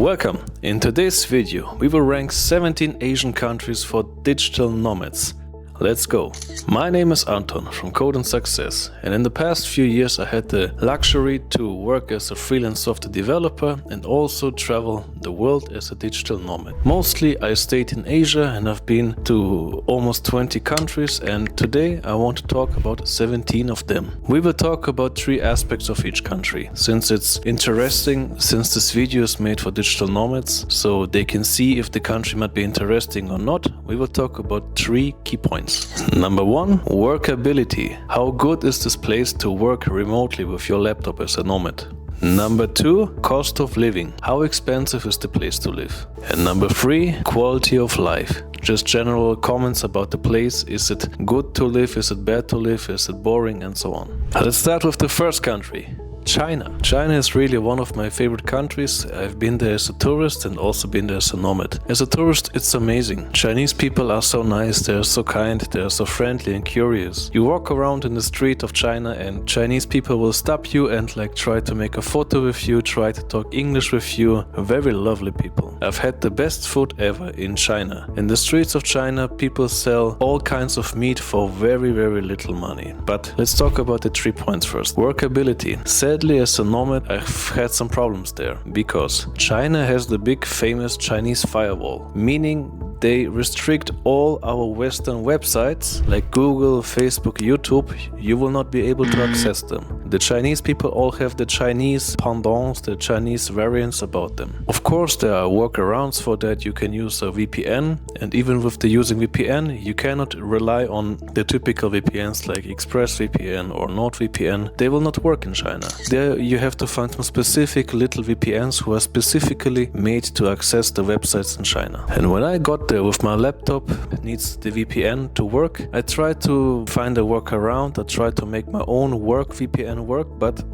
Welcome! In today's video we will rank 17 Asian countries for digital nomads. Let's go! My name is Anton from Code and Success, and in the past few years I had the luxury to work as a freelance software developer and also travel the world as a digital nomad. Mostly I stayed in Asia and I've been to almost 20 countries, and today I want to talk about 17 of them. We will talk about 3 aspects of each country, since it's interesting, since this video is made for digital nomads, so they can see if the country might be interesting or not. We will talk about 3 key points. Number 1, workability. How good is this place to work remotely with your laptop as a nomad? Number 2, cost of living. How expensive is the place to live? And number 3, quality of life. Just general comments about the place. Is it good to live? Is it bad to live? Is it boring? And so on. Let's start with the first country. China. China is really one of my favorite countries. I've been there as a tourist and also been there as a nomad. As a tourist, it's amazing. Chinese people are so nice, they're so kind, they're so friendly and curious. You walk around in the street of China and Chinese people will stop you and try to make a photo with you, try to talk English with you. Very lovely people. I've had the best food ever in China. In the streets of China, people sell all kinds of meat for very little money. But let's talk about the 3 points first. Workability. Sadly, as a nomad, I've had some problems there, because China has the big famous Chinese firewall, meaning they restrict all our Western websites like Google, Facebook, YouTube. You will not be able to access them. The Chinese people all have the Chinese pendants, the Chinese variants about them. Of course, there are workarounds for that. You can use a VPN, and even with the using VPN, you cannot rely on the typical VPNs like ExpressVPN or NordVPN. They will not work in China. There you have to find some specific little VPNs who are specifically made to access the websites in China. And when I got there with my laptop, it needs the VPN to work. I tried to find a workaround. I tried to make my own work VPN work, but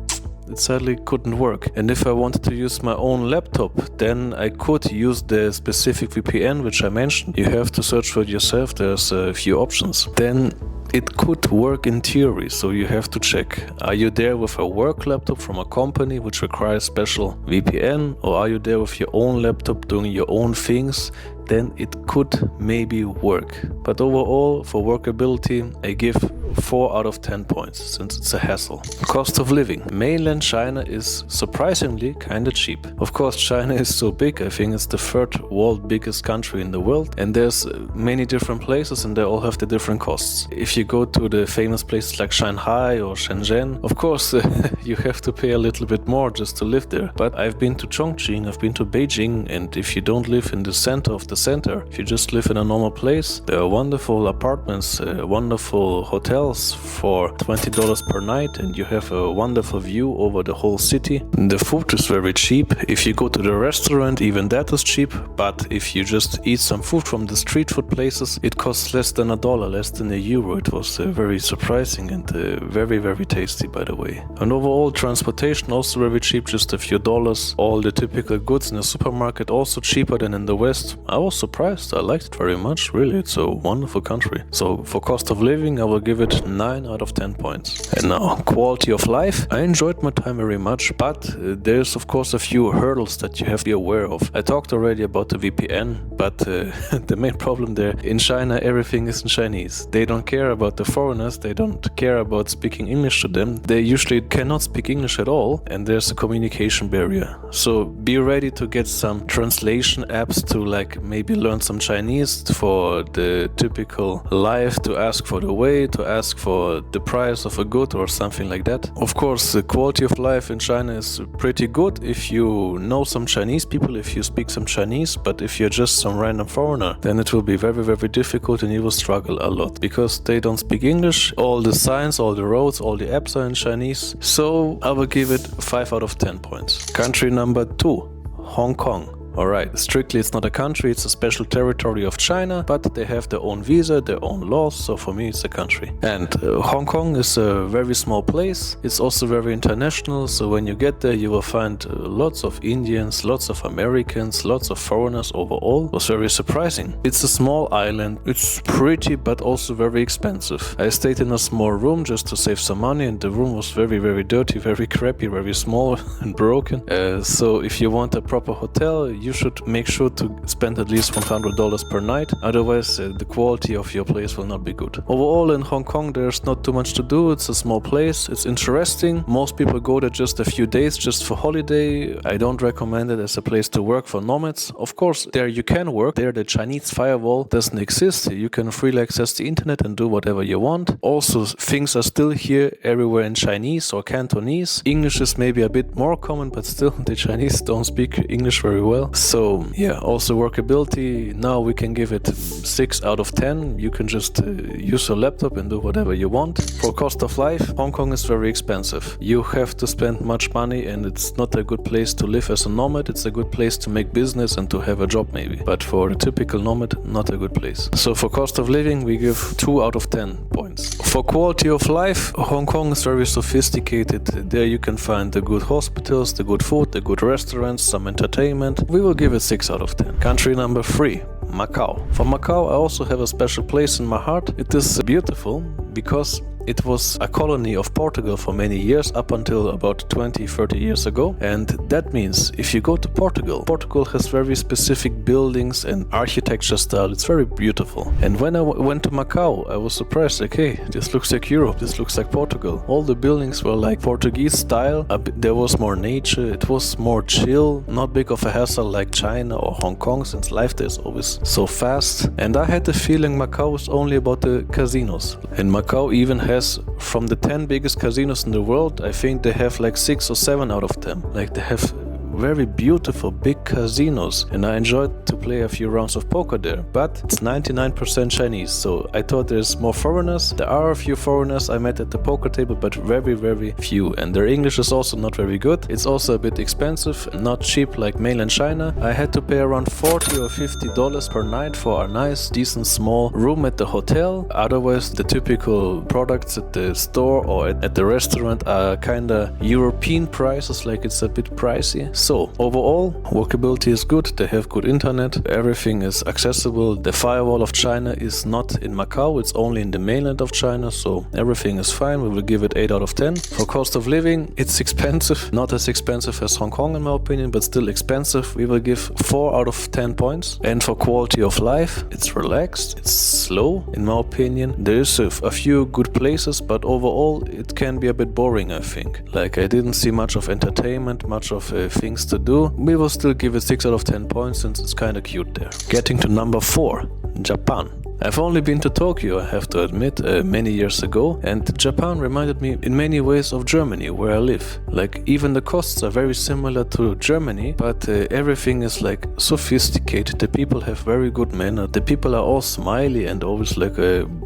it sadly couldn't work. And if I wanted to use my own laptop, then I could use the specific VPN which I mentioned. You have to search for it yourself, there's a few options. Then it could work in theory, so you have to check. Are you there with a work laptop from a company which requires special VPN, or are you there with your own laptop doing your own things? Then it could maybe work. But overall, for workability, I give 4 out of 10 points, since it's a hassle. Cost of living. Mainland China is surprisingly kinda cheap. Of course, China is so big. I think it's the 3rd world biggest country in the world, and there's many different places and they all have the different costs. If you go to the famous places like Shanghai or Shenzhen, of course you have to pay a little bit more just to live there. But I've been to Chongqing, I've been to Beijing, and if you don't live in the center of the center, if you just live in a normal place, there are wonderful apartments, wonderful hotels for $20 per night, and you have a wonderful view over the whole city. The food is very cheap. If you go to the restaurant, even that is cheap. But if you just eat some food from the street food places, it costs less than $1, less than €1. It was very surprising and very tasty, by the way. And overall, transportation also very cheap, just a few dollars. All the typical goods in the supermarket also cheaper than in the West. I was surprised. I liked it very much. Really, it's a wonderful country. So for cost of living, I will give it 9 out of 10 points. And now, quality of life. I enjoyed my time very much, but there's of course a few hurdles that you have to be aware of. I talked already about the VPN, but the main problem there, in China everything is in Chinese. They don't care about the foreigners, they don't care about speaking English to them. They usually cannot speak English at all, and there's a communication barrier. So be ready to get some translation apps to maybe learn some Chinese for the typical life, to ask for the way, to ask for the price of a good or something like that. Of course, the quality of life in China is pretty good if you know some Chinese people, if you speak some Chinese, but if you're just some random foreigner, then it will be very difficult and you will struggle a lot, because they don't speak English. All the signs, all the roads, all the apps are in Chinese. So I will give it 5 out of 10 points. Country number 2, Hong Kong. Alright, strictly it's not a country, it's a special territory of China, but they have their own visa, their own laws, so for me it's a country. And Hong Kong is a very small place, it's also very international, so when you get there you will find lots of Indians, lots of Americans, lots of foreigners overall. It was very surprising. It's a small island, it's pretty but also very expensive. I stayed in a small room just to save some money, and the room was very dirty, very crappy, very small and broken. So if you want a proper hotel, you should make sure to spend at least $100 per night, otherwise the quality of your place will not be good. Overall in Hong Kong there's not too much to do, it's a small place, it's interesting. Most people go there just a few days, just for holiday. I don't recommend it as a place to work for nomads. Of course, there you can work, there the Chinese firewall doesn't exist, you can freely access the internet and do whatever you want. Also, things are still here everywhere in Chinese or Cantonese. English is maybe a bit more common, but still the Chinese don't speak English very well. So yeah, also workability, now we can give it 6 out of 10. You can just use your laptop and do whatever you want. For cost of life, Hong Kong is very expensive. You have to spend much money, and it's not a good place to live as a nomad. It's a good place to make business and to have a job maybe, but for a typical nomad, not a good place. So for cost of living we give 2 out of 10 points. For quality of life, Hong Kong is very sophisticated. There you can find the good hospitals, the good food, the good restaurants, some entertainment. We will give it 6 out of 10. Country number 3, Macau. For Macau I also have a special place in my heart. It is beautiful because it was a colony of Portugal for many years, up until about 20-30 years ago. And that means if you go to Portugal, Portugal has very specific buildings and architecture style. It's very beautiful. And when I went to Macau, I was surprised, like, hey, this looks like Europe, this looks like Portugal. All the buildings were like Portuguese style. There was more nature, it was more chill, not big of a hassle like China or Hong Kong, since life there is always so fast. And I had the feeling Macau was only about the casinos. And Macau even has, from the 10 biggest casinos in the world, I think they have like 6 or 7 out of them. Like they have very beautiful big casinos, and I enjoyed to play a few rounds of poker there, but it's 99% Chinese, so I thought there's more foreigners. There are a few foreigners I met at the poker table, but very few, and their English is also not very good. It's also a bit expensive, not cheap like mainland China. I had to pay around $40 or $50 per night for a nice, decent, small room at the hotel. Otherwise, the typical products at the store or at the restaurant are kinda European prices, like it's a bit pricey. So overall, workability is good, they have good internet, everything is accessible. The firewall of China is not in Macau, it's only in the mainland of China, so everything is fine. We will give it 8 out of 10. For cost of living, it's expensive, not as expensive as Hong Kong in my opinion, but still expensive. We will give 4 out of 10 points. And for quality of life, it's relaxed, it's slow in my opinion. There is a few good places, but overall it can be a bit boring, I think. Like I didn't see much of entertainment, much of things to do. We will still give it 6 out of 10 points since it's kinda cute there. Getting to number 4, Japan. I've only been to Tokyo, I have to admit, many years ago, and Japan reminded me in many ways of Germany, where I live. Like, even the costs are very similar to Germany, but everything is like sophisticated. The people have very good manner. The people are all smiley and always like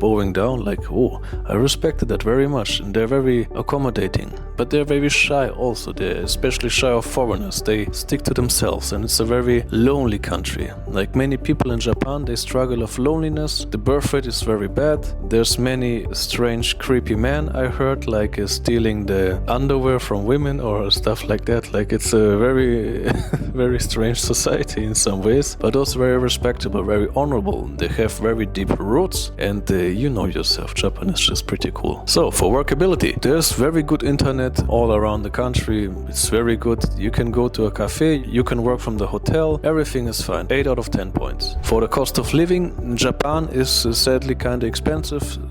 bowing down, like, oh, I respected that very much, and they're very accommodating. But they're very shy also, they're especially shy of foreigners. They stick to themselves, and it's a very lonely country. Like many people in Japan, they struggle of loneliness. The birth rate is very bad. There's many strange, creepy men I heard, like stealing the underwear from women or stuff like that. Like it's a very, very strange society in some ways, but also very respectable, very honorable. They have very deep roots, and you know yourself, Japan is just pretty cool. So for workability, there's very good internet all around the country. It's very good. You can go to a cafe, you can work from the hotel, everything is fine. 8 out of 10 points. For the cost of living, Japan is sadly kind of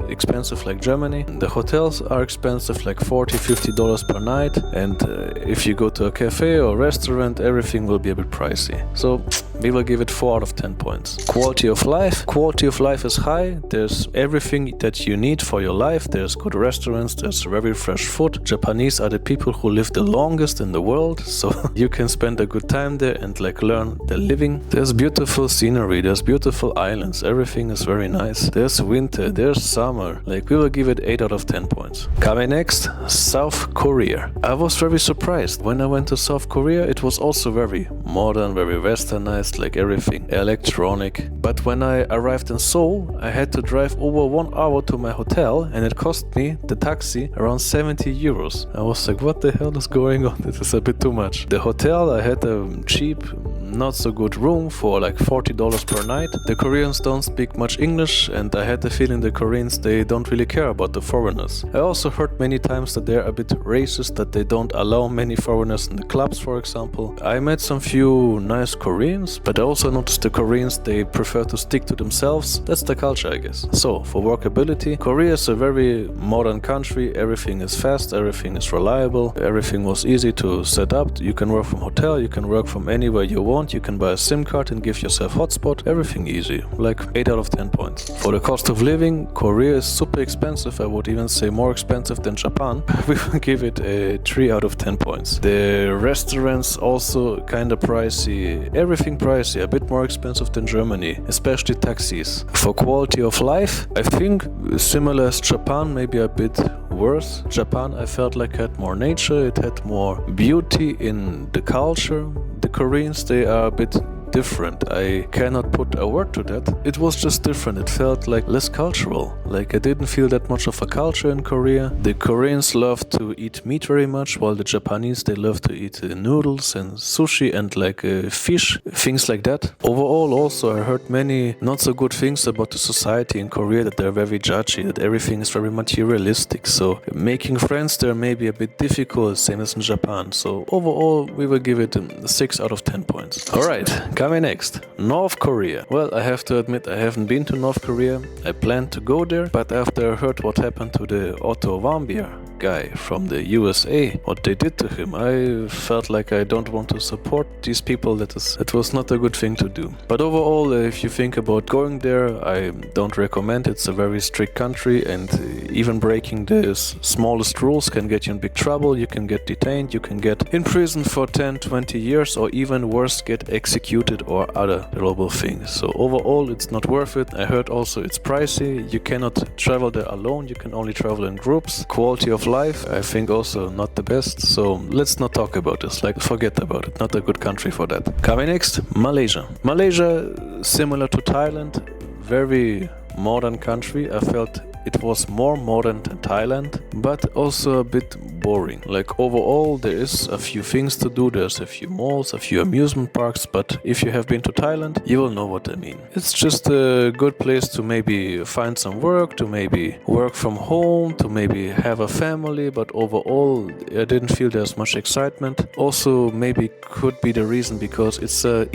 expensive like Germany. The hotels are expensive, like $40-50 per night, and if you go to a cafe or restaurant, everything will be a bit pricey. So we will give it 4 out of 10 points. Quality of life. Quality of life is high. There's everything that you need for your life. There's good restaurants, there's very fresh food. Japanese are the people who live the longest in the world, so you can spend a good time there and like learn the living. There's beautiful scenery, there's beautiful islands, everything is very nice. There's winter, there's summer. Like we will give it 8 out of 10 points. Coming next, South Korea. I was very surprised. When I went to South Korea, it was also very modern, very westernized, like everything electronic. But when I arrived in Seoul, I had to drive over 1 hour to my hotel and it cost me, the taxi, around 70 euros. I was like, what the hell is going on? This is a bit too much. The hotel, I had a cheap, not so good room for like $40 per night. The Koreans don't speak much English and I had the feeling the Koreans, they don't really care about the foreigners. I also heard many times that they're a bit racist, that they don't allow many foreigners in the clubs, for example. I met some few nice Koreans, but I also noticed the Koreans, they prefer to stick to themselves. That's the culture, I guess. So, for workability, Korea is a very modern country. Everything is fast, everything is reliable, everything was easy to set up. You can work from hotel, you can work from anywhere you want, you can buy a SIM card and give yourself hotspot, everything easy. Like 8 out of 10 points. For the cost of living, Korea is super expensive. I would even say more expensive than Japan. We will give it a 3 out of 10 points. The restaurants also kind of pricey, everything pricey, a bit more expensive than Germany, especially taxis. For quality of life, I think similar as Japan, maybe a bit worse. Japan, I felt like had more nature, it had more beauty in the culture. The Koreans, they are a bit different. I cannot put a word to that. It was just different. It felt like less cultural. Like I didn't feel that much of a culture in Korea. The Koreans love to eat meat very much, while the Japanese, they love to eat noodles and sushi and like fish, things like that. Overall, also, I heard many not so good things about the society in Korea, that they're very judgy, that everything is very materialistic. So making friends there may be a bit difficult, same as in Japan. So overall, we will give it 6 out of 10 points. Alright. Coming next, North Korea. Well, I have to admit I haven't been to North Korea. I planned to go there, but after I heard what happened to the Otto Warmbier guy from the USA, what they did to him, I felt like I don't want to support these people. It was not a good thing to do. But overall, if you think about going there, I don't recommend. It's a very strict country, and even breaking the smallest rules can get you in big trouble. You can get detained, you can get in prison for 10-20 years, or even worse, get executed or other terrible things. So overall, it's not worth it. I heard also it's pricey. You cannot travel there alone. You can only travel in groups. Quality of life, I think also not the best. So let's not talk about this. Like, forget about it. Not a good country for that. Coming next, Malaysia. Malaysia, similar to Thailand, very modern country. I felt it was more modern than Thailand, but also a bit boring. Like overall, there is a few things to do. There's a few malls, a few amusement parks, but if you have been to Thailand, you will know what I mean. It's just a good place to maybe find some work, to maybe work from home, to maybe have a family, but overall, I didn't feel there's much excitement. Also, maybe could be the reason because it's a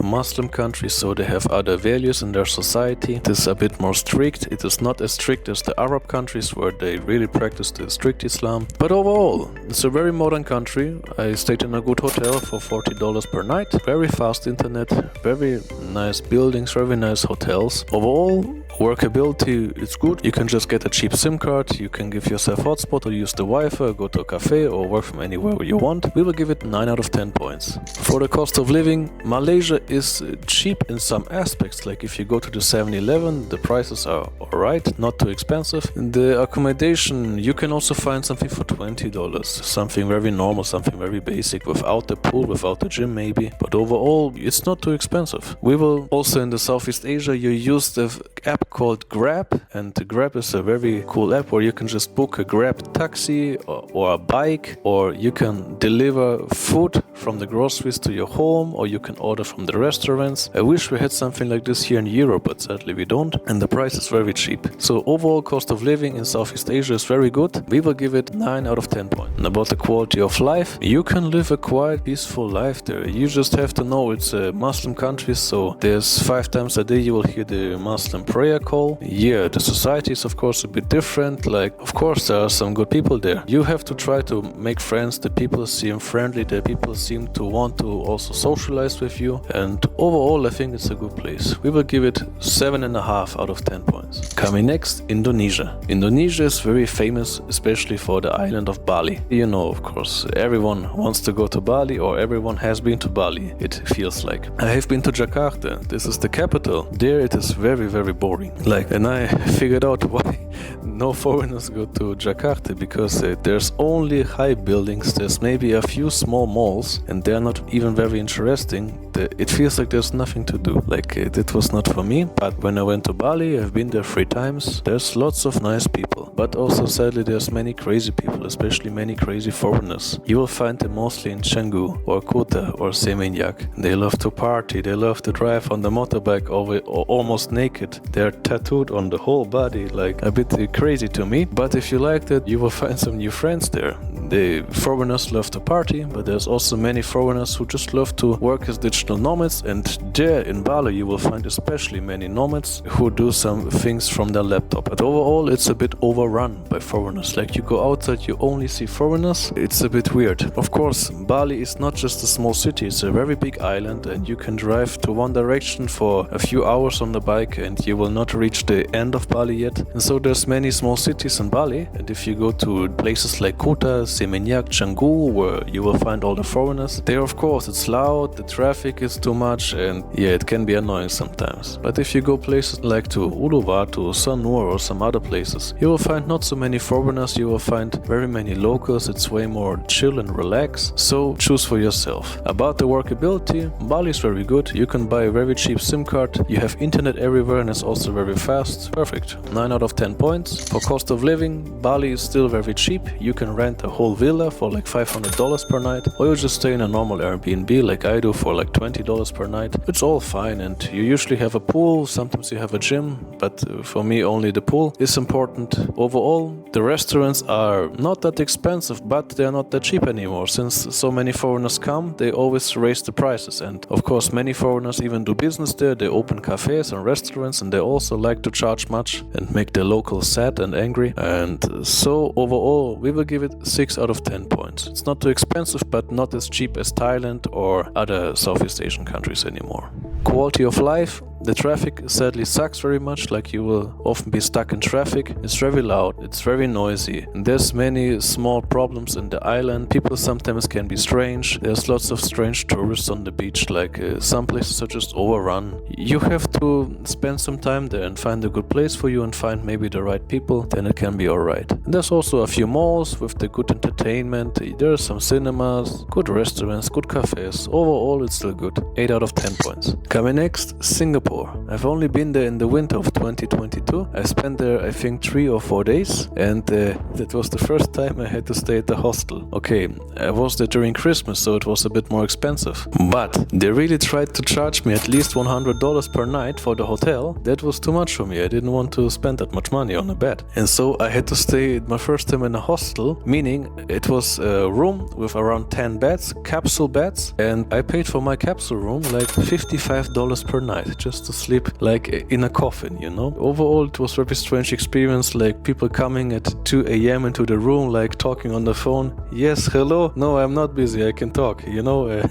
Muslim country, so they have other values in their society. It is a bit more strict. It is not as strict as the Arab countries where they really practice the strict Islam. But overall, it's a very modern country. I stayed in a good hotel for $40 per night. Very fast internet, very nice buildings, very nice hotels. Overall, workability, it's good. You can just get a cheap SIM card, you can give yourself hotspot or use the Wi-Fi, go to a cafe or work from anywhere you want. We will give it 9 out of 10 points. For the cost of living, Malaysia is cheap in some aspects. Like if you go to the 7-Eleven, the prices are alright, not too expensive. The accommodation, you can also find something for $20. Something very normal, something very basic, without the pool, without the gym maybe. But overall, it's not too expensive. We will also in the Southeast Asia, you use the app called Grab, and Grab is a very cool app where you can just book a Grab taxi or a bike, or you can deliver food from the groceries to your home, or you can order from the restaurants. I wish we had something like this here in Europe, but sadly we don't, and the price is very cheap. So overall cost of living in Southeast Asia is very good. We will give it 9 out of 10 points. And about the quality of life, you can live a quiet, peaceful life there. You just have to know it's a Muslim country, so there's 5 times a day you will hear the Muslim prayer call. Yeah, the society is of course a bit different. Like, of course there are some good people there. You have to try to make friends. The people seem friendly. The people seem to want to also socialize with you. And overall, I think it's a good place. We will give it 7.5 out of 10 points. Coming next, Indonesia. Indonesia is very famous, especially for the island of Bali. You know, of course, everyone wants to go to Bali, or everyone has been to Bali, it feels like. I have been to Jakarta. This is the capital. There it is very, very boring. Like, and I figured out why no foreigners go to Jakarta, because there's only high buildings, there's maybe a few small malls, and they're not even very interesting. It feels like there's nothing to do. Like, it was not for me. But when I went to Bali, I've been there 3 times. There's lots of nice people, but also sadly there's many crazy people, especially many crazy foreigners. You will find them mostly in Canggu or Kuta or Seminyak. They love to party, they love to drive on the motorbike almost naked. They're tattooed on the whole body, like a bit crazy to me. But if you like that, you will find some new friends there. The foreigners love to party, but there's also many foreigners who just love to work as digital nomads, and there in Bali you will find especially many nomads who do some things from their laptop. But overall it's a bit overrun by foreigners. Like, you go outside, you only see foreigners. It's a bit weird. Of course, Bali is not just a small city, it's a very big island, and you can drive to one direction for a few hours on the bike and you will not reach the end of Bali yet. And so there's many small cities in Bali, and if you go to places like Kuta, Seminyak, Canggu, where you will find all the foreigners, there of course it's loud, the traffic is too much, and yeah, it can be annoying sometimes. But if you go places like to Uluwatu, Sanur or some other places, you will find not so many foreigners, you will find very many locals. It's way more chill and relax, so choose for yourself. About the workability, Bali is very good. You can buy a very cheap SIM card, you have internet everywhere, and it's also very fast. Perfect. 9 out of 10 points. For cost of living, Bali is still very cheap. You can rent a whole villa for like $500 per night, or you just stay in a normal Airbnb like I do for like $20 per night. It's all fine, and you usually have a pool, sometimes you have a gym, but for me only the pool is important. Overall, the restaurants are not that expensive, but they're not that cheap anymore. Since so many foreigners come, they always raise the prices, and of course many foreigners even do business there. They open cafes and restaurants, and they also like to charge much and make the locals sad and angry. And so overall we will give it 6 out of 10 points. It's not too expensive, but not as cheap as Thailand or other Southeast Asian countries anymore. Quality of life, the traffic sadly sucks very much. Like, you will often be stuck in traffic. It's very loud, it's very noisy, and there's many small problems in the island. People sometimes can be strange. There's lots of strange tourists on the beach. Like, some places are just overrun. You have to spend some time there and find a good place for you and find maybe the right people, then it can be alright. And there's also a few malls with the good entertainment. There are some cinemas, good restaurants, good cafes. Overall it's still good. 8 out of 10 points. Coming next, Singapore. I've only been there in the winter of 2022. I spent there I think 3 or 4 days, and that was the first time I had to stay at the hostel. Okay, I was there during Christmas, so it was a bit more expensive, but they really tried to charge me at least $100 per night for the hotel. That was too much for me. I didn't want to spend that much money on a bed, and so I had to stay my first time in a hostel, meaning it was a room with around 10 beds, capsule beds, and I paid for my capsule room like $55 per night just to sleep like in a coffin, you know. Overall it was a very strange experience, like people coming at 2 a.m. into the room, like talking on the phone. Yes, hello, no, I'm not busy, I can talk, you know.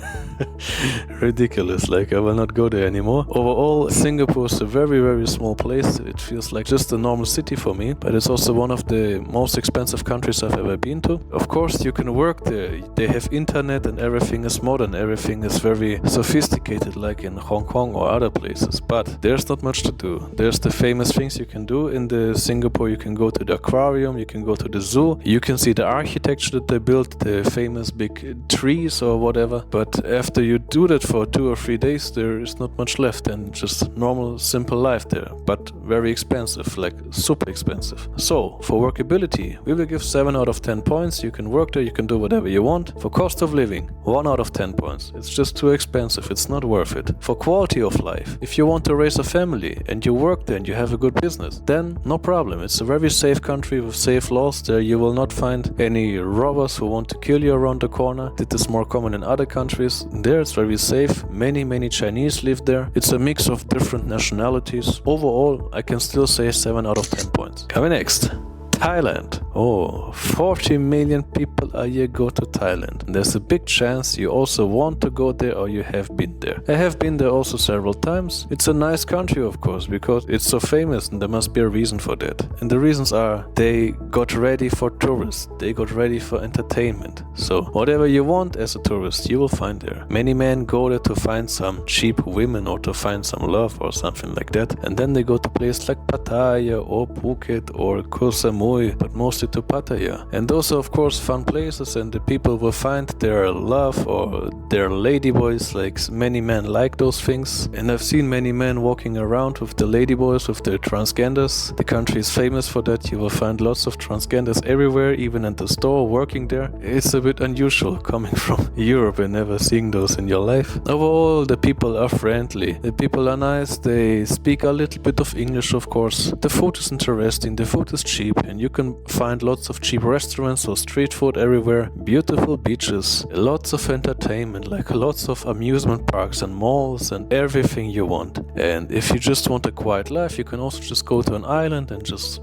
Ridiculous. Like, I will not go there anymore. Overall, Singapore is a very, very small place. It feels like just a normal city for me, but it's also one of the most expensive countries I've ever been to. Of course, you can work there. They have internet and everything is modern, everything is very sophisticated, like in Hong Kong or other places, but there's not much to do. There's the famous things you can do in the Singapore. You can go to the aquarium, you can go to the zoo, you can see the architecture that they built, the famous big trees or whatever, but after you do that for 2 or 3 days, there is not much left and just normal, simple life there, but very expensive, like super expensive. So, for workability, we will give 7 out of 10 points. You can work there, you can do whatever you want. For cost of living, 1 out of 10 points. It's just too expensive, it's not worth it. For quality of life, if you want to raise a family and you work there and you have a good business, then no problem. It's a very safe country with safe laws. There you will not find any robbers who want to kill you around the corner. That is more common in other countries. There it's very safe. Many Chinese live there. It's a mix of different nationalities. Overall, I can still say 7 out of 10 points. Coming next. Thailand. Oh, 40 million people a year go to Thailand. And there's a big chance you also want to go there or you have been there. I have been there also several times. It's a nice country, of course, because it's so famous and there must be a reason for that. And the reasons are they got ready for tourists. They got ready for entertainment. So whatever you want as a tourist, you will find there. Many men go there to find some cheap women or to find some love or something like that. And then they go to places like Pattaya or Phuket or Koh Samui, but mostly to Pattaya. And those are of course fun places, and the people will find their love or their ladyboys. Like many men like those things, and I've seen many men walking around with the ladyboys, with the transgenders. The country is famous for that. You will find lots of transgenders everywhere, even at the store working there. It's a bit unusual coming from Europe and never seeing those in your life. Overall, the people are friendly, the people are nice, they speak a little bit of English, of course. The food is interesting, the food is cheap, and you can find lots of cheap restaurants or street food everywhere, beautiful beaches, lots of entertainment, like lots of amusement parks and malls and everything you want. And if you just want a quiet life, you can also just go to an island and just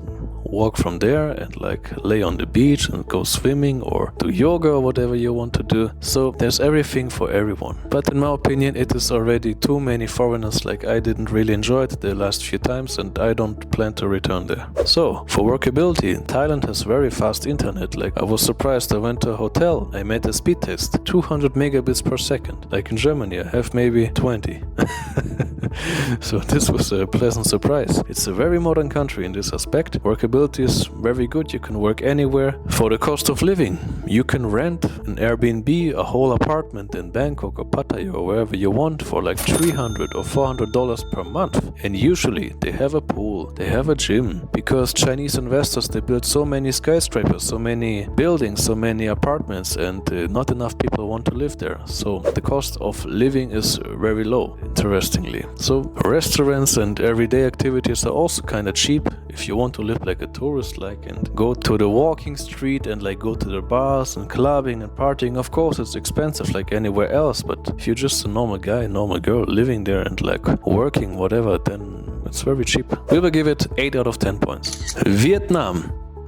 walk from there and like lay on the beach and go swimming or do yoga or whatever you want to do. So there's everything for everyone. But in my opinion, it is already too many foreigners. Like I didn't really enjoy it the last few times and I don't plan to return there. So for workability, Thailand has very fast internet. Like I was surprised. I went to a hotel, I made a speed test, 200 megabits per second. Like in Germany, I have maybe 20. So this was a pleasant surprise. It's a very modern country in this aspect. Workability is very good. You can work anywhere. For the cost of living, you can rent an Airbnb, a whole apartment in Bangkok or Pattaya or wherever you want for like $300 or $400 per month. And usually they have a pool, they have a gym, because Chinese investors, they build so many skyscrapers, so many buildings, so many apartments, and not enough people want to live there. So the cost of living is very low, interestingly. So restaurants and everyday activities are also kind of cheap if you want to live like a tourist, like, and go to the walking street and like go to the bars and clubbing and partying. Of course it's expensive like anywhere else, but if you're just a normal guy, normal girl living there and like working whatever, then it's very cheap. We will give it 8 out of 10 points.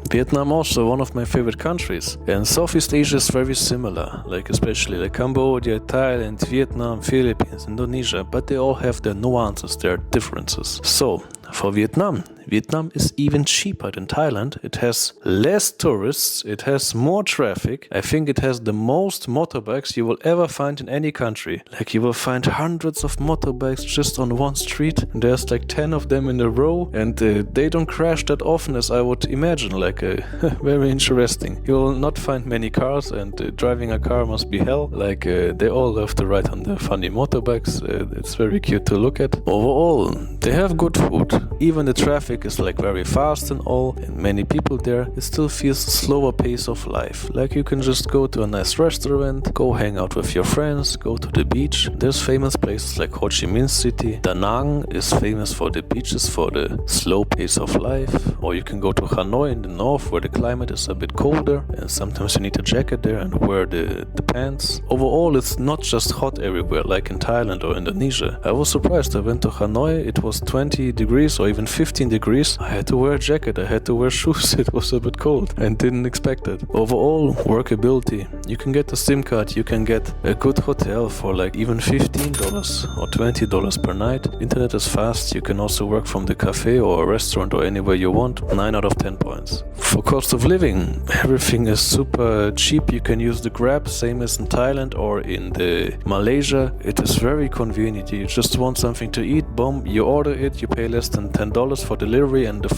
Vietnam also one of my favorite countries, and Southeast Asia is very similar, like especially like Cambodia, Thailand, Vietnam, Philippines, Indonesia, but they all have their nuances, their differences. So for Vietnam is even cheaper than Thailand. It has less tourists, it has more traffic. I think it has the most motorbikes you will ever find in any country. Like you will find hundreds of motorbikes just on one street. And there's like 10 of them in a row, and they don't crash that often as I would imagine. Like very interesting. You will not find many cars, and driving a car must be hell. Like they all love to ride on the funny motorbikes. It's very cute to look at. Overall, they have good food. Even the traffic is like very fast and all, and many people there, it still feels a slower pace of life. Like you can just go to a nice restaurant, go hang out with your friends, go to the beach. There's famous places like Ho Chi Minh City. Da Nang is famous for the beaches, for the slow pace of life. Or you can go to Hanoi in the north where the climate is a bit colder and sometimes you need a jacket there and wear the pants. Overall, it's not just hot everywhere like in Thailand or Indonesia. I was surprised. I went to Hanoi, it was 20 degrees or even 15 degrees. I had to wear a jacket, I had to wear shoes. It was a bit cold and didn't expect it. Overall, workability. You can get a SIM card, you can get a good hotel for like even $15 or $20 per night. Internet is fast. You can also work from the cafe or a restaurant or anywhere you want. 9 out of 10 points. For cost of living, everything is super cheap. You can use the Grab, same as in Thailand or in the Malaysia. It is very convenient. You just want something to eat, boom, you order it, you pay less than $10 for delivery. delivery and the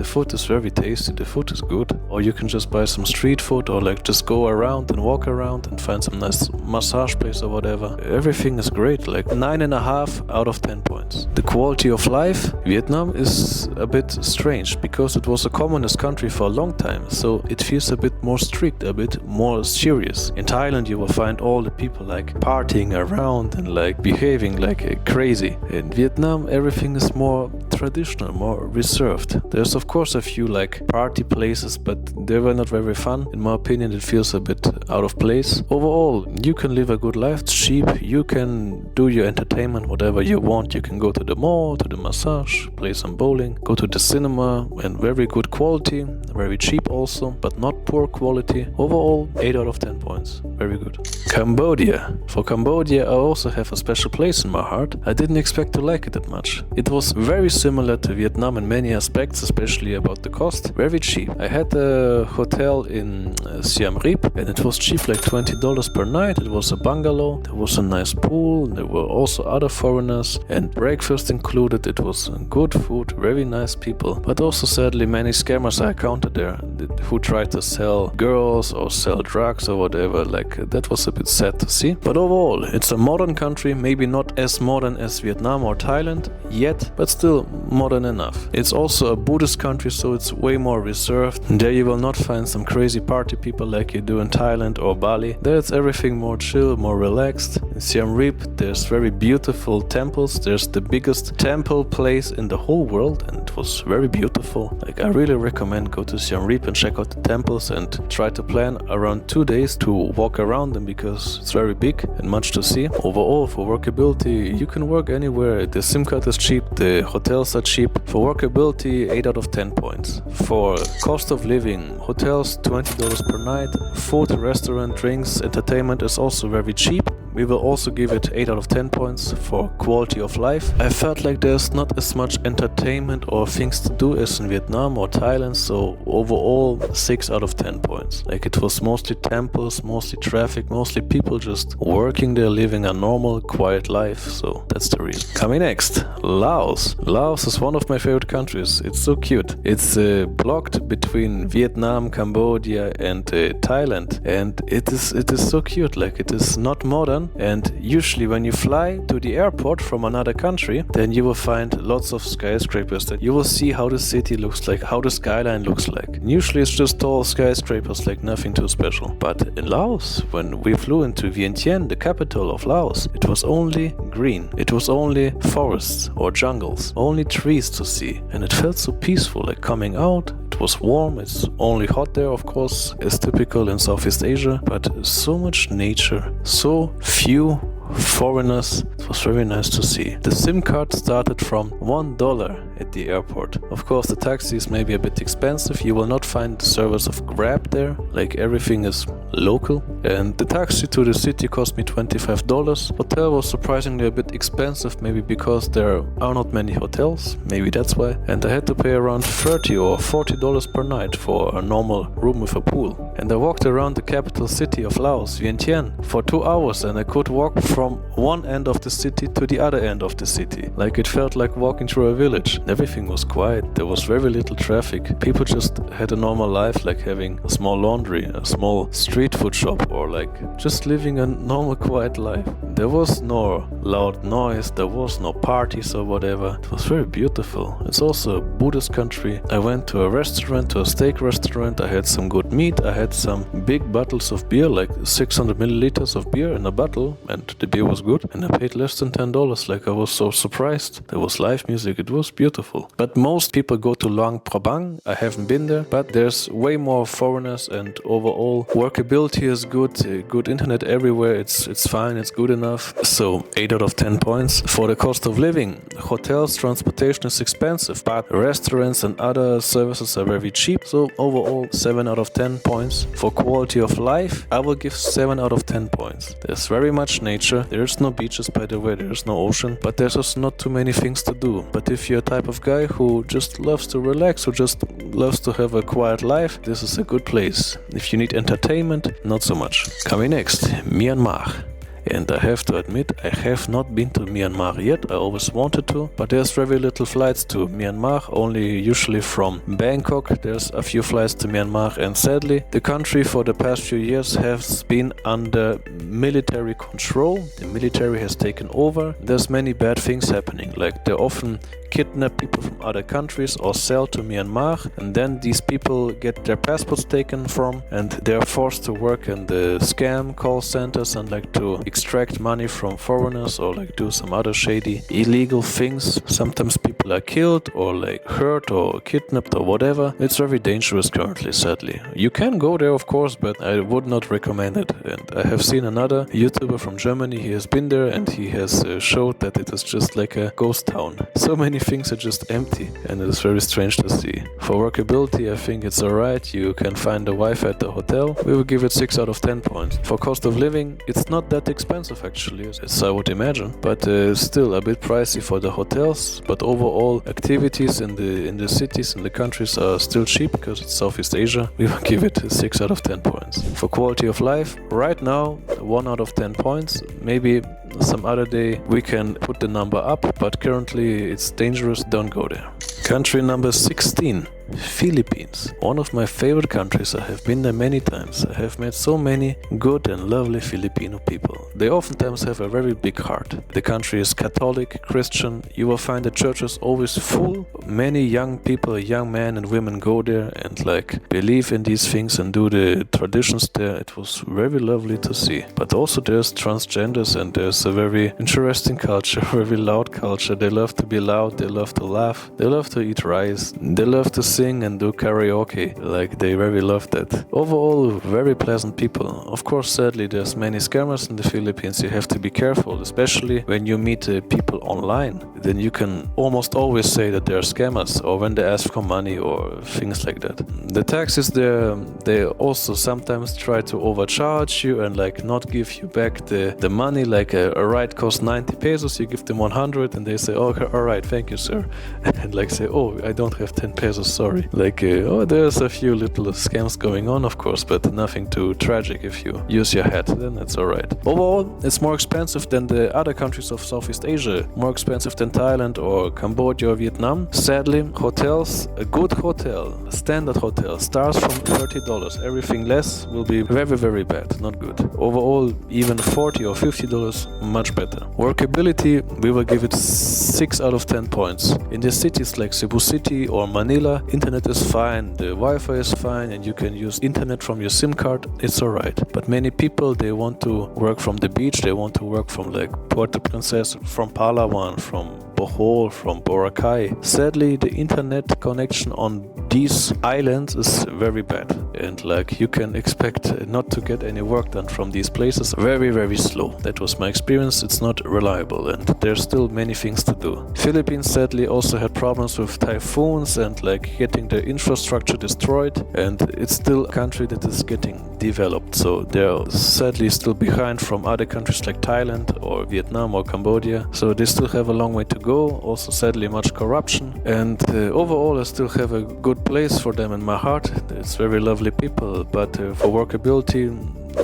food is very tasty, the food is good. Or you can just buy some street food or like just go around and walk around and find some nice massage place or whatever. Everything is great, like 9.5 out of 10 points. The quality of life, Vietnam is a bit strange because it was a communist country for a long time, so it feels a bit more strict, a bit more serious. In Thailand you will find all the people like partying around and like behaving like crazy. In Vietnam everything is more traditional, more reserved. There's of course a few like party places, but they were not very fun. In my opinion, it feels a bit out of place. Overall, you can live a good life, it's cheap, you can do your entertainment whatever you want. You can go to the mall, to the massage, play some bowling, go to the cinema, and very good quality, very cheap also, but not poor quality. Overall, 8 out of 10 points. Very good. Cambodia. For Cambodia, I also have a special place in my heart. I didn't expect to like it that much. It was very similar to Vietnam in many aspects, especially about the cost. Very cheap. I had a hotel in Siem Reap and it was cheap, like $20 per night. It was a bungalow, there was a nice pool, there were also other foreigners and breakfast included. It was good food, very nice people, but also sadly many scammers I encountered there who tried to sell girls or sell drugs or whatever. Like that was a bit sad to see. But overall, it's a modern country, maybe not as modern as Vietnam or Thailand yet, but still modern enough. It's also a Buddhist country, so it's way more reserved. There you will not find some crazy party people like you do in Thailand or Bali. There's everything more chill, more relaxed. In Siem Reap there's very beautiful temples. There's the biggest temple place in the whole world and it was very beautiful. Like I really recommend go to Siem Reap and check out the temples and try to plan around 2 days to walk around them because it's very big and much to see. Overall, for workability, you can work anywhere. The SIM card is cheap, the hotels are cheap. For workability, 8 out of 10 points. For cost of living, hotels $20 per night, food, restaurant, drinks, entertainment is also very cheap. We will also give it 8 out of 10 points for quality of life. I felt like there's not as much entertainment or things to do as in Vietnam or Thailand, so overall 6 out of 10 points. Like it was mostly temples, mostly traffic, mostly people just working there, living a normal, quiet life, so that's the reason. Coming next, Laos. Laos is one of my favorite countries. It's so cute. It's blocked between Vietnam, Cambodia and Thailand, and it is so cute. Like it is not modern. And usually when you fly to the airport from another country, then you will find lots of skyscrapers. That you will see how the city looks like, how the skyline looks like. And usually it's just tall skyscrapers, like nothing too special. But in Laos, when we flew into Vientiane, the capital of Laos, it was only green. It was only forests or jungles, only trees to see. And it felt so peaceful, like coming out. It was warm, it's only hot there, of course, as typical in Southeast Asia, but so much nature, so few foreigners. It was very nice to see. The SIM card started from $1 at the airport. Of course, the taxis may be a bit expensive. You will not find the service of Grab there, like everything is local. And the taxi to the city cost me $25. Hotel was surprisingly a bit expensive, maybe because there are not many hotels, maybe that's why. And I had to pay around $30 or $40 per night for a normal room with a pool. And I walked around the capital city of Laos, Vientiane, for 2 hours, and I could walk from one end of the city to the other end of the city. Like it felt like walking through a village. Everything was quiet, there was very little traffic. People just had a normal life, like having a small laundry, a small street food shop, or like just living a normal quiet life. There was no loud noise, there was no parties or whatever. It was very beautiful. It's also a Buddhist country. I went to a restaurant, to a steak restaurant. I had some good meat. I had some big bottles of beer, like 600 milliliters of beer in a bottle, and the beer was good. And I paid less than $10. Like I was so surprised. There was live music. It was beautiful. But most people go to Luang Prabang. I haven't been there, but there's way more foreigners, and overall workability is good. Good internet everywhere. It's fine. It's good enough. So 8 out of 10 points. For the cost of living, hotels, transportation is expensive, but restaurants and other services are very cheap. So overall 7 out of 10 points. For quality of life, I will give 7 out of 10 points. There's very much nature. There's no beaches, by the way. There's no ocean, but there's also not too many things to do. But if you're a type of guy who just loves to relax, who just loves to have a quiet life, this is a good place. If you need entertainment, not so much. Coming next, Myanmar. And I have to admit, I have not been to Myanmar yet. I always wanted to, but there's very little flights to Myanmar, only usually from Bangkok. There's a few flights to Myanmar, and sadly, the country for the past few years has been under military control. The military has taken over. There's many bad things happening, like they often kidnap people from other countries or sell to Myanmar, and then these people get their passports taken from, and they're forced to work in the scam call centers and like to extract money from foreigners or like do some other shady illegal things. Sometimes people are killed or like hurt or kidnapped or whatever. It's very dangerous currently, sadly. You can go there, of course, but I would not recommend it. And I have seen another YouTuber from Germany. He has been there and he has showed that it is just like a ghost town. So many things are just empty, and it is very strange to see. For workability, I think it's alright. You can find a Wi-Fi at the hotel. We will give it 6 out of 10 points. For cost of living, it's not that expensive actually, as I would imagine, but still a bit pricey for the hotels. But overall, activities in the cities and the countries are still cheap because it's Southeast Asia. We will give it 6 out of 10 points. For quality of life, right now 1 out of 10 points. Maybe some other day we can put the number up, but currently it's dangerous, don't go there. Country number 16. Philippines. One of my favorite countries. I have been there many times. I have met so many good and lovely Filipino people. They oftentimes have a very big heart. The country is Catholic, Christian. You will find the churches always full. Many young people, young men and women go there and like believe in these things and do the traditions there. It was very lovely to see. But also there's transgenders and there's a very interesting culture, very loud culture. They love to be loud, they love to laugh, they love to eat rice, they love to sing and do karaoke, like they very love that. Overall, very pleasant people. Of course, sadly, there's many scammers in the Philippines. You have to be careful, especially when you meet people online. Then you can almost always say that they're scammers, or when they ask for money or things like that. The taxes there, they also sometimes try to overcharge you and like not give you back the money. Like a ride costs 90 pesos, you give them 100 and they say, oh, all right, thank you, sir. And like say, oh, I don't have 10 pesos, sorry. Like, there's a few little scams going on, of course, but nothing too tragic. If you use your head, then it's alright. Overall, it's more expensive than the other countries of Southeast Asia, more expensive than Thailand or Cambodia or Vietnam. Sadly, hotels, a good hotel, a standard hotel, starts from $30. Everything less will be very, very bad, not good. Overall, even $40 or $50, much better. Workability, we will give it 6 out of 10 points. In the cities like Cebu City or Manila, internet is fine, the Wi-Fi is fine, and you can use internet from your SIM card, it's alright. But many people, they want to work from the beach, they want to work from like Puerto Princesa, from Palawan, from Bohol, from Boracay. Sadly, the internet connection on these islands is very bad, and like you can expect not to get any work done from these places. Very, very slow. That was my experience. It's not reliable, and there's still many things to do. Philippines sadly also had problems with typhoons and like getting the infrastructure destroyed, and it's still a country that is getting developed, so they're sadly still behind from other countries like Thailand or Vietnam or Cambodia, so they still have a long way to go. Also sadly much corruption, and overall I still have a good place for them in my heart. It's very lovely people, but for workability,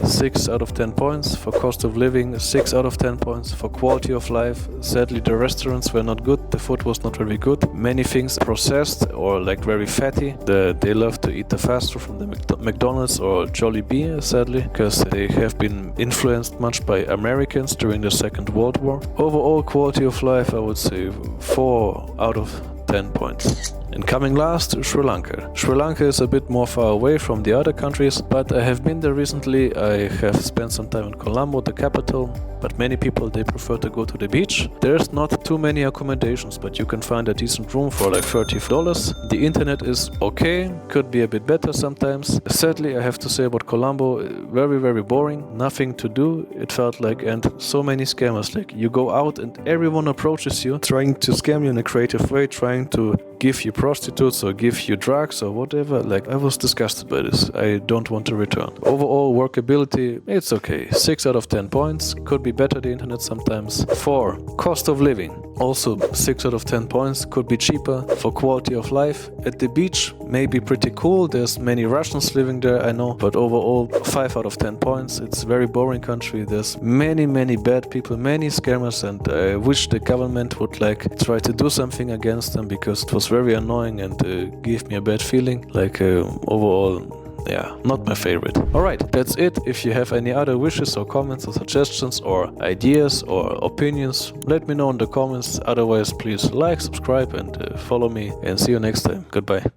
6 out of 10 points. For cost of living, 6 out of 10 points. For quality of life, sadly the restaurants were not good, the food was not very good. Many things processed or like very fatty. They love to eat the fast food from the McDonald's or Jollibee, sadly, because they have been influenced much by Americans during the Second World War. Overall quality of life, I would say 4 out of 10 points. And coming last, Sri Lanka. Sri Lanka is a bit more far away from the other countries, but I have been there recently. I have spent some time in Colombo, the capital, but many people, they prefer to go to the beach. There's not too many accommodations, but you can find a decent room for like $30. The internet is okay, could be a bit better sometimes. Sadly, I have to say about Colombo, very, very boring, nothing to do, it felt like, and so many scammers. Like you go out and everyone approaches you, trying to scam you in a creative way, trying to give you prostitutes or give you drugs or whatever. Like, I was disgusted by this. I don't want to return. Overall workability, it's okay. 6 out of 10 points. Could be better, the internet sometimes. 4. Cost of living. Also 6 out of 10 points. Could be cheaper. For quality of life at the beach, maybe pretty cool. There's many Russians living there, I know, but overall 5 out of 10 points. It's a very boring country. There's many bad people, many scammers, and I wish the government would like try to do something against them, because it was very annoying and gave me a bad feeling. Like overall, yeah, not my favorite. Alright, that's it. If you have any other wishes or comments or suggestions or ideas or opinions, let me know in the comments. Otherwise, please like, subscribe and follow me, and see you next time. Goodbye.